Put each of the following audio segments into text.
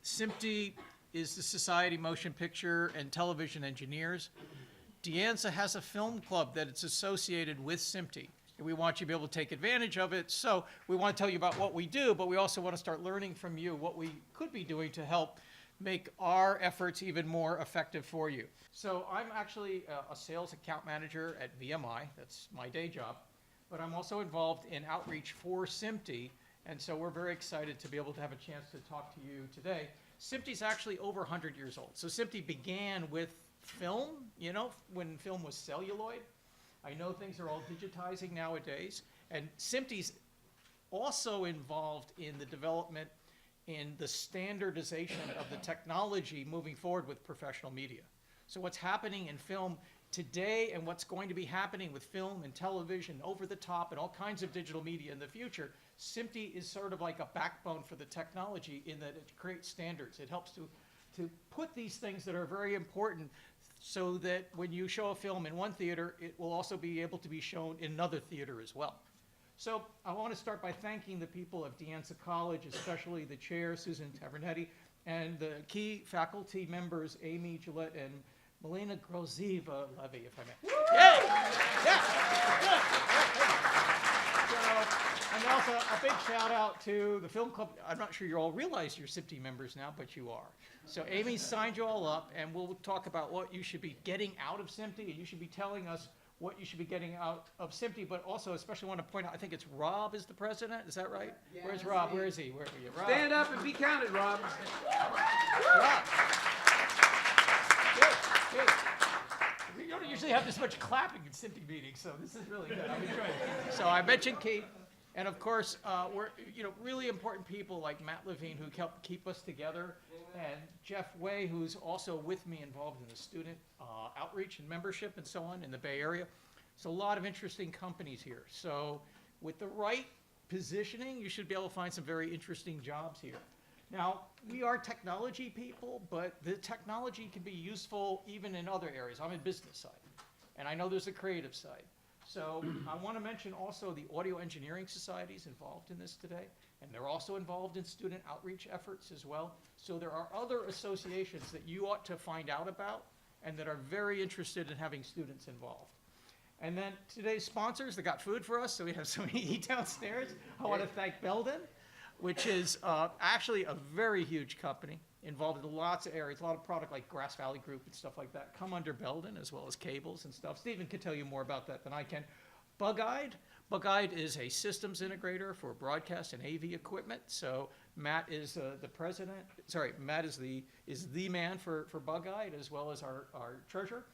SMPTE is the Society of Motion Picture and Television Engineers. Anza has a film club that it's associated with SMPTE. And we want you to be able to take advantage of it. So we want to tell you about what we do, but we also want to start learning from you what we could be doing to help make our efforts even more effective for you. So I'm actually a sales account manager at VMI. That's my day job. But I'm also involved in outreach for SMPTE. And so we're very excited to be able to have a chance to talk to you today. SMPTE is actually over 100 years old. So SMPTE began with film, you know, when film was celluloid. I know things are all digitizing nowadays. And SMPTE's also involved in the development in the standardization of the technology moving forward with professional media. So what's happening in film today and what's going to be happening with film and television, over the top, and all kinds of digital media in the future, SMPTE is sort of like a backbone for the technology in that it creates standards. It helps to put these things that are very important so that when you show a film in one theater, it will also be able to be shown in another theater as well. So I want to start by thanking the people of Anza College, especially the chair, Susan Tavernetti, and the key faculty members, Amy Gillette and Melina Groziva-Levy, if I may. Yay! Yeah! So, and also a big shout out to the film club. I'm not sure you all realize you're SMPTE members now, but you are. So Amy signed you all up, and we'll talk about what you should be getting out of SMPTE, and you should be telling us what you should be getting out of SMPTE, but also especially want to point out, I think it's Rob is the president, is that right? Yes. Where's Rob? Where is he? Where are you? Rob. Stand up and be counted, Rob. Rob. Good. We don't usually have this much clapping in SMPTE meetings, so this is really good. I'm enjoying it. So I mentioned Kate, and of course, we're really important people like Matt Levine who helped keep us together, and Jeff Way, who's also with me involved in the student outreach and membership and so on in the Bay Area. So a lot of interesting companies here. So with the right positioning, you should be able to find some very interesting jobs here. Now, we are technology people, but the technology can be useful even in other areas. I'm in business side, and I know there's a creative side. So I want to mention also the audio engineering societies involved in this today, and they're also involved in student outreach efforts as well. So there are other associations that you ought to find out about and that are very interested in having students involved. And then today's sponsors, they got food for us, so we have some to eat downstairs. I want to thank Belden, which is actually a very huge company involved in lots of areas. A lot of product like Grass Valley Group and stuff like that come under Belden, as well as cables and stuff. Stephen can tell you more about that than I can. Bug-Eyed. Bug-Eyed is a systems integrator for broadcast and AV equipment. So Matt is the president. Sorry, Matt is the man for Bug-Eyed, as well as our treasurer.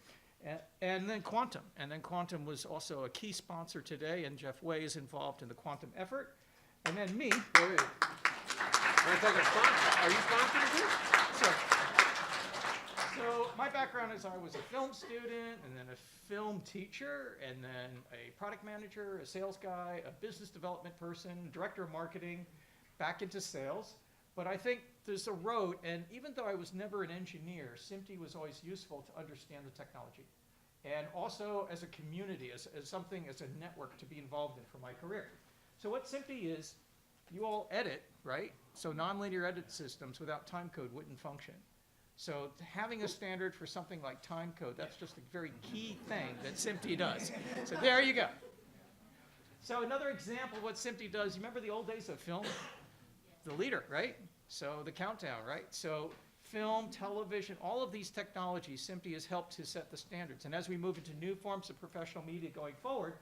And then Quantum. And then Quantum was also a key sponsor today, and Jeff Way is involved in the Quantum effort. And then me. Wait. Want to take a sponsor? Are you sponsoring too? So my background is I was a film student, and then a film teacher, and then a product manager, a sales guy, a business development person, director of marketing, back into sales. But I think there's a road, and even though I was never an engineer, SMPTE was always useful to understand the technology. And also as a community, as something, as a network to be involved in for my career. So what SMPTE is, you all edit, right? So nonlinear edit systems without timecode wouldn't function. So having a standard for something like timecode, that's just a very key thing that SMPTE does. So there you go. So another example of what SMPTE does, you remember the old days of film? The leader, right? So the countdown, right? So film, television, all of these technologies, SMPTE has helped to set the standards. And as we move into new forms of professional media going forward,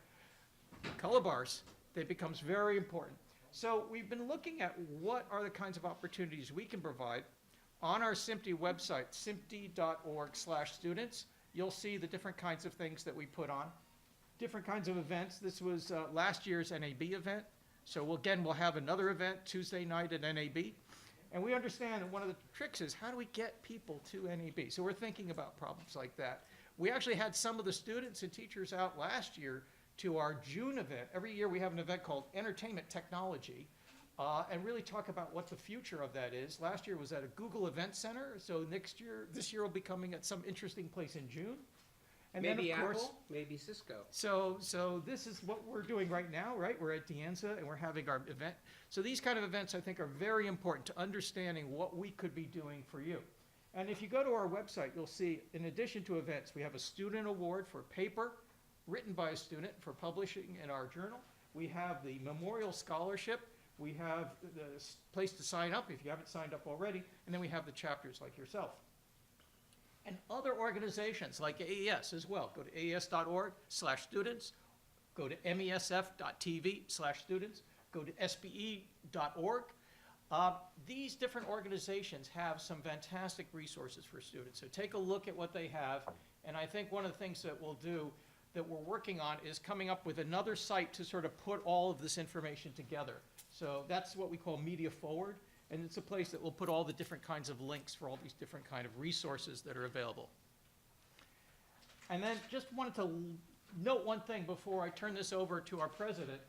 color bars, they becomes very important. So we've been looking at what are the kinds of opportunities we can provide. On our SMPTE website, simpte.org/students, you'll see the different kinds of things that we put on, different kinds of events. This was last year's NAB event. So we'll have another event Tuesday night at NAB. And we understand that one of the tricks is how do we get people to NAB? So we're thinking about problems like that. We actually had some of the students and teachers out last year to our June event. Every year we have an event called Entertainment Technology, and really talk about what the future of that is. Last year was at a Google Event Center, so this year will be coming at some interesting place in June. And then, Maybe of course, Apple, maybe Cisco. so this is what we're doing right now, right? We're at the Anza and we're having our event. So these kind of events, I think, are very important to understanding what we could be doing for you. And if you go to our website, you'll see, in addition to events, we have a student award for paper written by a student for publishing in our journal. We have the Memorial Scholarship. We have the place to sign up if you haven't signed up already. And then we have the chapters like yourself. And other organizations like AES as well. Go to aes.org/students. Go to mesf.tv/students. Go to spe.org. These different organizations have some fantastic resources for students. So take a look at what they have. And I think one of the things that we'll do, that we're working on, is coming up with another site to sort of put all of this information together. So that's what we call Media Forward. And it's a place that will put all the different kinds of links for all these different kind of resources that are available. And then just wanted to note one thing before I turn this over to our president,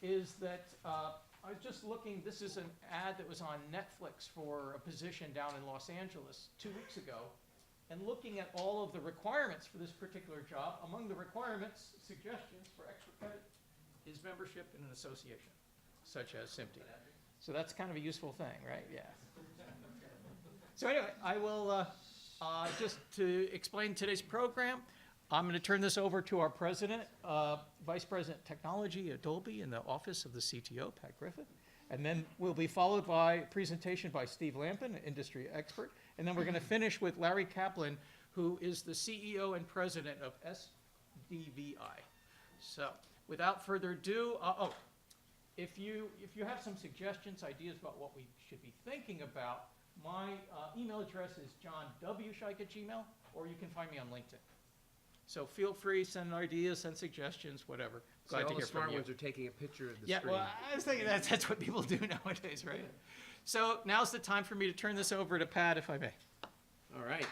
is that I was just looking, this is an ad that was on Netflix for a position down in Los Angeles 2 weeks ago, and looking at all of the requirements for this particular job. Among the requirements, suggestions for extra credit, is membership in an association, such as SMPTE. So that's kind of a useful thing, right? Yeah. So anyway, I will, just to explain today's program, I'm going to turn this over to our president, Vice President Technology at Dolby in the office of the CTO, Pat Griffith. And then we'll be followed by a presentation by Steve Lampin, an industry expert. And then we're going to finish with Larry Kaplan, who is the CEO and president of SDVI. So without further ado, if you have some suggestions, ideas about what we should be thinking about, my email address is johnwshike@gmail.com, or you can find me on LinkedIn. So feel free, send ideas, send suggestions, whatever. Glad to So all hear the from smart you. ones are taking a picture of the Yeah, screen. well, I was thinking that's what people do nowadays, right? So now's the time for me to turn this over to Pat, if I may. All right.